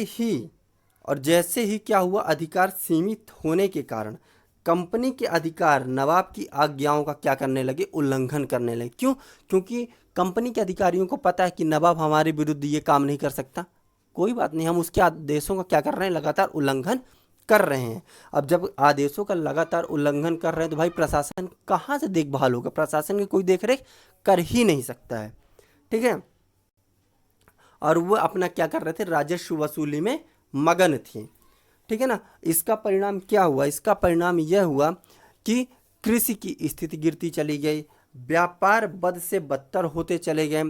ही क्या हुआ, अधिकार सीमित होने के कारण कंपनी के अधिकार नवाब की आज्ञाओं का क्या करने लगे, उल्लंघन करने लगे। क्यों, क्योंकि कंपनी के अधिकारियों को पता है कि नवाब हमारे विरुद्ध ये काम नहीं कर सकता, कोई बात नहीं, हम उसके आदेशों का क्या कर रहे हैं, लगातार उल्लंघन कर रहे हैं। अब जब आदेशों का लगातार उल्लंघन कर रहे हैं तो भाई प्रशासन कहाँ से देखभाल होगा, प्रशासन की कोई देखरेख कर ही नहीं सकता है। ठीक है। और वो अपना क्या कर रहे थे, राजस्व वसूली में मगन थे। ठीक है ना। इसका परिणाम क्या हुआ, इसका परिणाम यह हुआ कि कृषि की स्थिति गिरती चली गई, व्यापार बद से बदतर होते चले गए।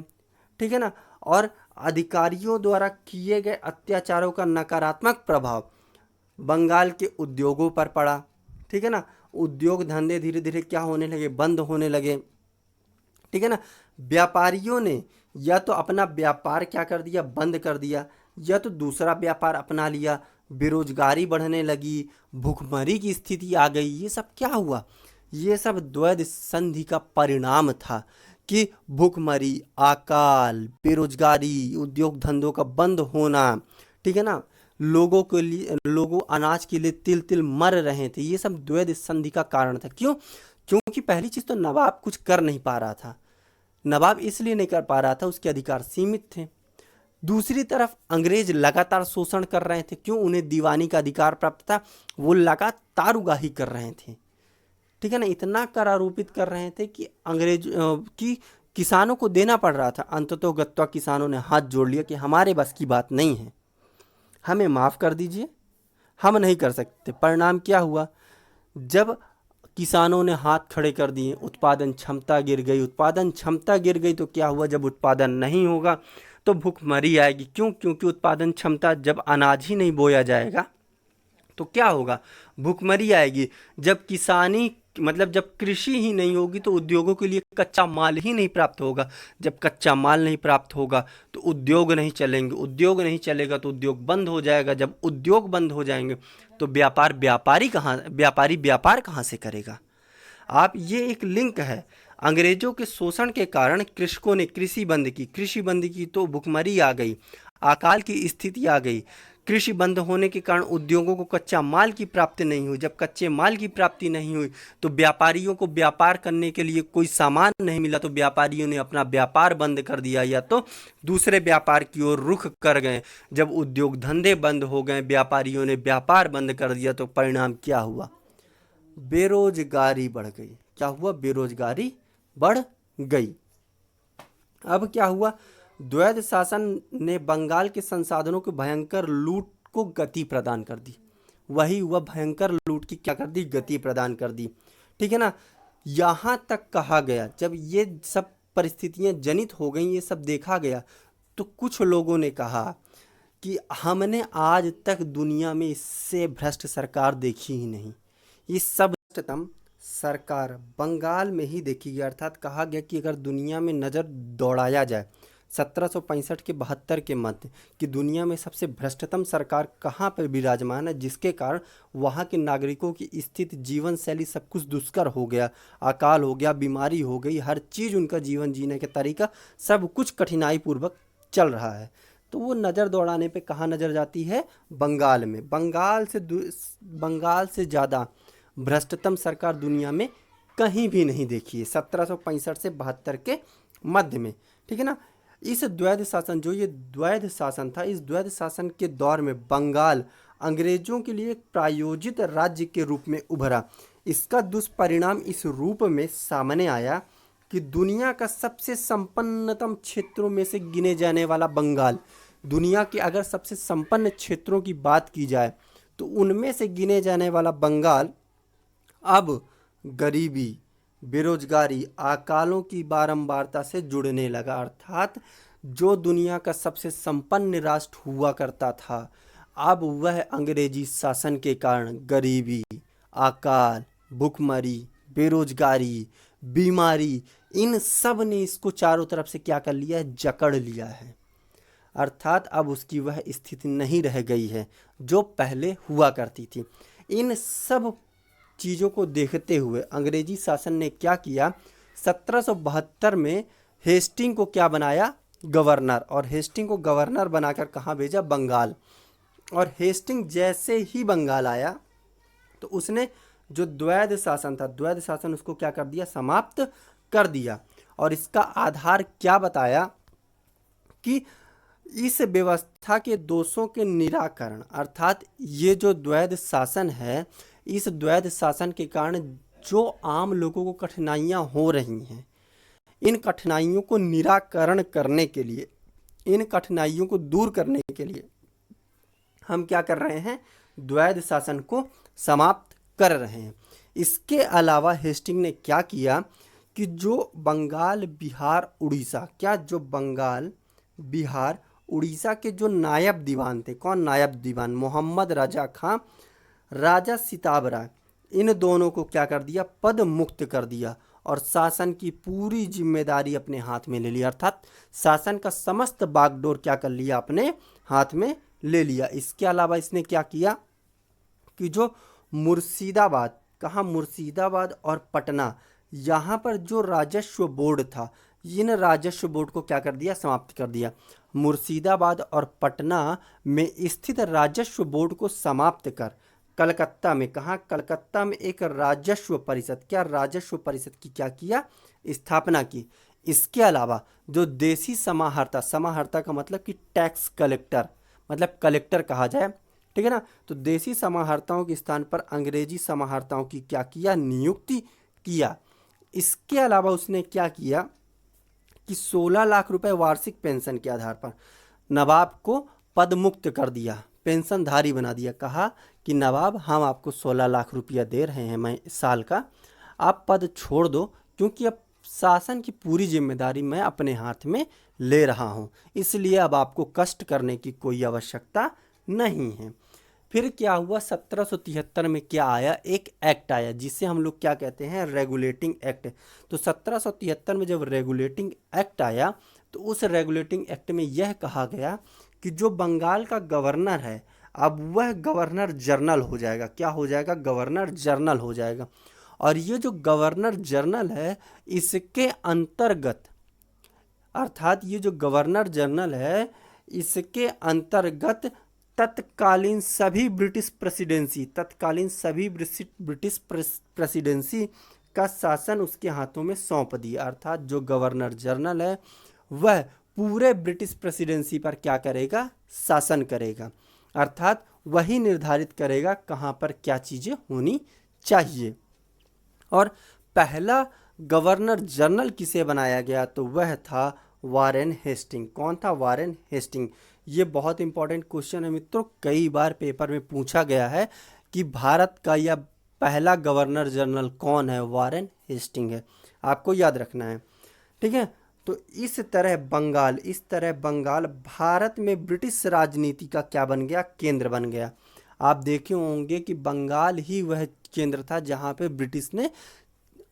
ठीक है ना। और अधिकारियों द्वारा किए गए अत्याचारों का नकारात्मक प्रभाव बंगाल के उद्योगों पर पड़ा। ठीक है ना। उद्योग धंधे धीरे धीरे क्या होने लगे, बंद होने लगे। ठीक है ना। व्यापारियों ने या तो अपना व्यापार क्या कर दिया, बंद कर दिया, या तो दूसरा व्यापार अपना लिया, बेरोजगारी बढ़ने लगी, भूखमरी की स्थिति आ गई। ये सब क्या हुआ, ये सब द्वैध संधि का परिणाम था कि भूखमरी, अकाल, बेरोजगारी, उद्योग धंधों का बंद होना। ठीक है ना। लोगों अनाज के लिए तिल तिल मर रहे थे। ये सब द्वैध संधि का कारण था। क्यों, क्योंकि पहली चीज तो नवाब कुछ कर नहीं पा रहा था, नवाब इसलिए नहीं कर पा रहा था, उसके अधिकार सीमित थे। दूसरी तरफ अंग्रेज लगातार शोषण कर रहे थे। क्यों, उन्हें दीवानी का अधिकार प्राप्त था, वो लगातार उगाही कर रहे थे। ठीक है ना। इतना कर आरोपित कर रहे थे कि की किसानों को देना पड़ रहा था। अंततोगत्वा किसानों ने हाथ जोड़ लिया कि हमारे बस की बात नहीं है, हमें माफ़ कर दीजिए, हम नहीं कर सकते। परिणाम क्या हुआ, जब किसानों ने हाथ खड़े कर दिए, उत्पादन क्षमता गिर गई। उत्पादन क्षमता गिर गई तो क्या हुआ, जब उत्पादन नहीं होगा तो भूखमरी आएगी। क्यों, क्योंकि उत्पादन क्षमता, जब अनाज ही नहीं बोया जाएगा तो क्या होगा, भूखमरी आएगी। जब किसानी मतलब जब कृषि ही नहीं होगी तो उद्योगों के लिए कच्चा माल ही नहीं प्राप्त होगा। जब कच्चा माल नहीं प्राप्त होगा तो उद्योग नहीं चलेंगे, उद्योग नहीं चलेगा तो उद्योग बंद हो जाएगा। जब उद्योग बंद हो जाएंगे तो व्यापारी व्यापार कहाँ से करेगा। आप, ये एक लिंक है। अंग्रेजों के शोषण के कारण कृषकों ने कृषि बंद की तो भुखमरी आ गई, अकाल की स्थिति आ गई। कृषि बंद होने के कारण उद्योगों को कच्चा माल की प्राप्ति नहीं हुई। जब कच्चे माल की प्राप्ति नहीं हुई तो व्यापारियों को व्यापार करने के लिए कोई सामान नहीं मिला, तो व्यापारियों ने अपना व्यापार बंद कर दिया या तो दूसरे व्यापार की ओर रुख कर गए। जब उद्योग धंधे बंद हो गए, व्यापारियों ने व्यापार बंद कर दिया, तो परिणाम क्या हुआ, बेरोजगारी बढ़ गई। क्या हुआ, बेरोजगारी बढ़ गई। अब क्या हुआ, द्वैध शासन ने बंगाल के संसाधनों के भयंकर लूट को गति प्रदान कर दी। वही हुआ, भयंकर लूट की क्या कर दी, गति प्रदान कर दी। ठीक है ना। यहाँ तक कहा गया, जब ये सब परिस्थितियां जनित हो गई, ये सब देखा गया, तो कुछ लोगों ने कहा कि हमने आज तक दुनिया में इससे भ्रष्ट सरकार देखी ही नहीं। ये सब भ्रष्टतम सरकार बंगाल में ही देखी गई। अर्थात कहा गया कि अगर दुनिया में नज़र दौड़ाया जाए 1765 के 72 के मध्य कि दुनिया में सबसे भ्रष्टतम सरकार कहाँ पर विराजमान है, जिसके कारण वहाँ के नागरिकों की स्थिति, जीवन शैली सब कुछ दुष्कर हो गया, अकाल हो गया, बीमारी हो गई, हर चीज़, उनका जीवन जीने का तरीका सब कुछ कठिनाई पूर्वक चल रहा है, तो वो नज़र दौड़ाने पे कहाँ नज़र जाती है, बंगाल में। बंगाल से ज़्यादा भ्रष्टतम सरकार दुनिया में कहीं भी नहीं देखी है 1765 से 72 के मध्य में। ठीक है ना। इस द्वैध शासन, जो ये द्वैध शासन था, इस द्वैध शासन के दौर में बंगाल अंग्रेजों के लिए एक प्रायोजित राज्य के रूप में उभरा। इसका दुष्परिणाम इस रूप में सामने आया कि दुनिया का सबसे संपन्नतम क्षेत्रों में से गिने जाने वाला बंगाल, दुनिया के अगर सबसे संपन्न क्षेत्रों की बात की जाए तो उनमें से गिने जाने वाला बंगाल अब गरीबी, बेरोजगारी, अकालों की बारंबारता से जुड़ने लगा। अर्थात जो दुनिया का सबसे संपन्न राष्ट्र हुआ करता था, अब वह अंग्रेजी शासन के कारण गरीबी, अकाल, भुखमरी, बेरोजगारी, बीमारी, इन सब ने इसको चारों तरफ से क्या कर लिया है, जकड़ लिया है। अर्थात अब उसकी वह स्थिति नहीं रह गई है जो पहले हुआ करती थी। इन सब चीज़ों को देखते हुए अंग्रेजी शासन ने क्या किया, 1772 में हेस्टिंग को क्या बनाया, गवर्नर, और हेस्टिंग को गवर्नर बनाकर कहाँ भेजा, बंगाल। और हेस्टिंग जैसे ही बंगाल आया तो उसने जो द्वैध शासन था, द्वैध शासन उसको क्या कर दिया, समाप्त कर दिया। और इसका आधार क्या बताया कि इस व्यवस्था के दोषों के निराकरण, अर्थात ये जो द्वैध शासन है, इस द्वैध शासन के कारण जो आम लोगों को कठिनाइयाँ हो रही हैं, इन कठिनाइयों को निराकरण करने के लिए, इन कठिनाइयों को दूर करने के लिए हम क्या कर रहे हैं, द्वैध शासन को समाप्त कर रहे हैं। इसके अलावा हेस्टिंग ने क्या किया कि जो बंगाल, बिहार, उड़ीसा, क्या जो बंगाल, बिहार, उड़ीसा के जो नायब दीवान थे, कौन नायब दीवान, मोहम्मद राजा खां, राजा सिताब राय, इन दोनों को क्या कर दिया, पद मुक्त कर दिया और शासन की पूरी जिम्मेदारी अपने हाथ में ले लिया। अर्थात शासन का समस्त बागडोर क्या कर लिया, अपने हाथ में ले लिया। इसके अलावा इसने क्या किया कि जो मुर्शिदाबाद, कहाँ, मुर्शिदाबाद और पटना, यहाँ पर जो राजस्व बोर्ड था, इन राजस्व बोर्ड को क्या कर दिया, समाप्त कर दिया। मुर्शिदाबाद और पटना में स्थित राजस्व बोर्ड को समाप्त कर कलकत्ता में, कहाँ, कलकत्ता में एक राजस्व परिषद, क्या राजस्व परिषद की क्या किया, स्थापना की। इसके अलावा जो देसी समाहर्ता, समाहर्ता का मतलब कि टैक्स कलेक्टर, मतलब कलेक्टर कहा जाए, ठीक है ना, तो देसी समाहर्ताओं के स्थान पर अंग्रेजी समाहर्ताओं की क्या किया, नियुक्ति किया। इसके अलावा उसने क्या किया कि 16 लाख रुपए वार्षिक पेंशन के आधार पर नवाब को पद मुक्त कर दिया, पेंशनधारी बना दिया। कहा कि नवाब, हम आपको 16 लाख रुपया दे रहे हैं मैं साल का, आप पद छोड़ दो, क्योंकि अब शासन की पूरी जिम्मेदारी मैं अपने हाथ में ले रहा हूँ, इसलिए अब आपको कष्ट करने की कोई आवश्यकता नहीं है। फिर क्या हुआ, 1773 में क्या आया, एक एक्ट आया जिसे हम लोग क्या कहते हैं, रेगुलेटिंग एक्ट। तो 1773 में जब रेगुलेटिंग एक्ट आया तो उस रेगुलेटिंग एक्ट में यह कहा गया कि जो बंगाल का गवर्नर है, अब वह गवर्नर जनरल हो जाएगा। क्या हो जाएगा, गवर्नर जनरल हो जाएगा। और ये जो गवर्नर जनरल है, इसके अंतर्गत, अर्थात ये जो गवर्नर जनरल है, इसके अंतर्गत तत्कालीन सभी ब्रिटिश प्रेसिडेंसी का शासन उसके हाथों में सौंप दिया। अर्थात जो गवर्नर जनरल है वह पूरे ब्रिटिश प्रेसिडेंसी पर क्या करेगा, शासन करेगा। अर्थात वही निर्धारित करेगा कहाँ पर क्या चीज़ें होनी चाहिए। और पहला गवर्नर जनरल किसे बनाया गया, तो वह था वारेन हेस्टिंग। कौन था? Warren Hastings. ये बहुत इंपॉर्टेंट क्वेश्चन है मित्रों, कई बार पेपर में पूछा गया है कि भारत का यह पहला गवर्नर जनरल कौन है? वारेन हेस्टिंग है, आपको याद रखना है। ठीक है, तो इस तरह बंगाल भारत में ब्रिटिश राजनीति का क्या बन गया? केंद्र बन गया। आप देखे होंगे कि बंगाल ही वह केंद्र था जहाँ पे ब्रिटिश ने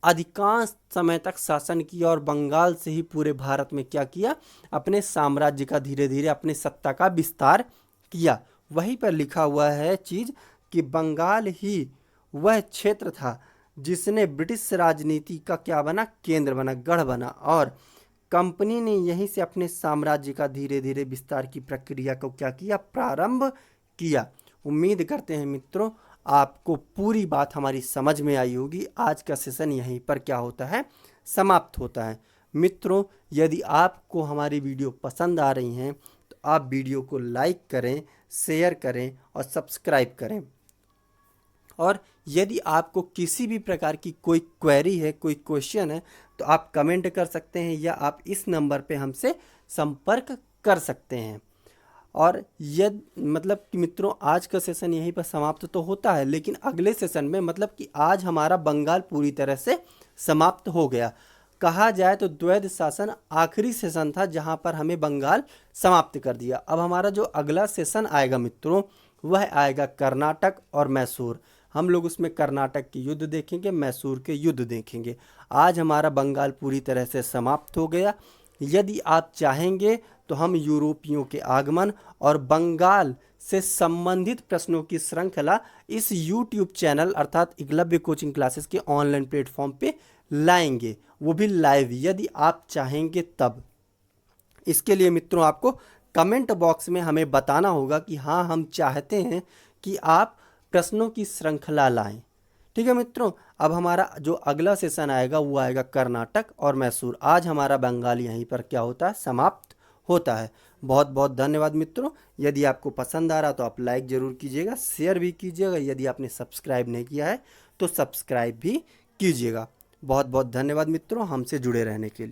अधिकांश समय तक शासन किया और बंगाल से ही पूरे भारत में क्या किया? अपने साम्राज्य का धीरे धीरे अपने सत्ता का विस्तार किया। वहीं पर लिखा हुआ है चीज कि बंगाल ही वह क्षेत्र था जिसने ब्रिटिश राजनीति का क्या बना? केंद्र बना, गढ़ बना, और कंपनी ने यहीं से अपने साम्राज्य का धीरे धीरे विस्तार की प्रक्रिया को क्या किया? प्रारंभ किया। उम्मीद करते हैं मित्रों आपको पूरी बात हमारी समझ में आई होगी। आज का सेशन यहीं पर क्या होता है? समाप्त होता है। मित्रों, यदि आपको हमारी वीडियो पसंद आ रही हैं तो आप वीडियो को लाइक करें, शेयर करें और सब्सक्राइब करें। और यदि आपको किसी भी प्रकार की कोई क्वेरी है, कोई क्वेश्चन है, तो आप कमेंट कर सकते हैं या आप इस नंबर पे हमसे संपर्क कर सकते हैं। और यद मतलब कि मित्रों आज का सेशन यहीं पर समाप्त तो होता है, लेकिन अगले सेशन में मतलब कि आज हमारा बंगाल पूरी तरह से समाप्त हो गया। कहा जाए तो द्वैध शासन आखिरी सेशन था जहां पर हमें बंगाल समाप्त कर दिया। अब हमारा जो अगला सेशन आएगा मित्रों वह आएगा कर्नाटक और मैसूर। हम लोग उसमें कर्नाटक के युद्ध देखेंगे, मैसूर के युद्ध देखेंगे। आज हमारा बंगाल पूरी तरह से समाप्त हो गया। यदि आप चाहेंगे तो हम यूरोपियों के आगमन और बंगाल से संबंधित प्रश्नों की श्रृंखला इस YouTube चैनल अर्थात एकलव्य कोचिंग क्लासेस के ऑनलाइन प्लेटफॉर्म पे लाएंगे, वो भी लाइव, यदि आप चाहेंगे तब। इसके लिए मित्रों आपको कमेंट बॉक्स में हमें बताना होगा कि हाँ हम चाहते हैं कि आप प्रश्नों की श्रृंखला लाएं। ठीक है मित्रों, अब हमारा जो अगला सेशन आएगा वो आएगा कर्नाटक और मैसूर। आज हमारा बंगाल यहीं पर क्या होता है? समाप्त होता है। बहुत बहुत धन्यवाद मित्रों। यदि आपको पसंद आ रहा तो आप लाइक ज़रूर कीजिएगा, शेयर भी कीजिएगा। यदि आपने सब्सक्राइब नहीं किया है तो सब्सक्राइब भी कीजिएगा। बहुत बहुत धन्यवाद मित्रों हमसे जुड़े रहने के लिए।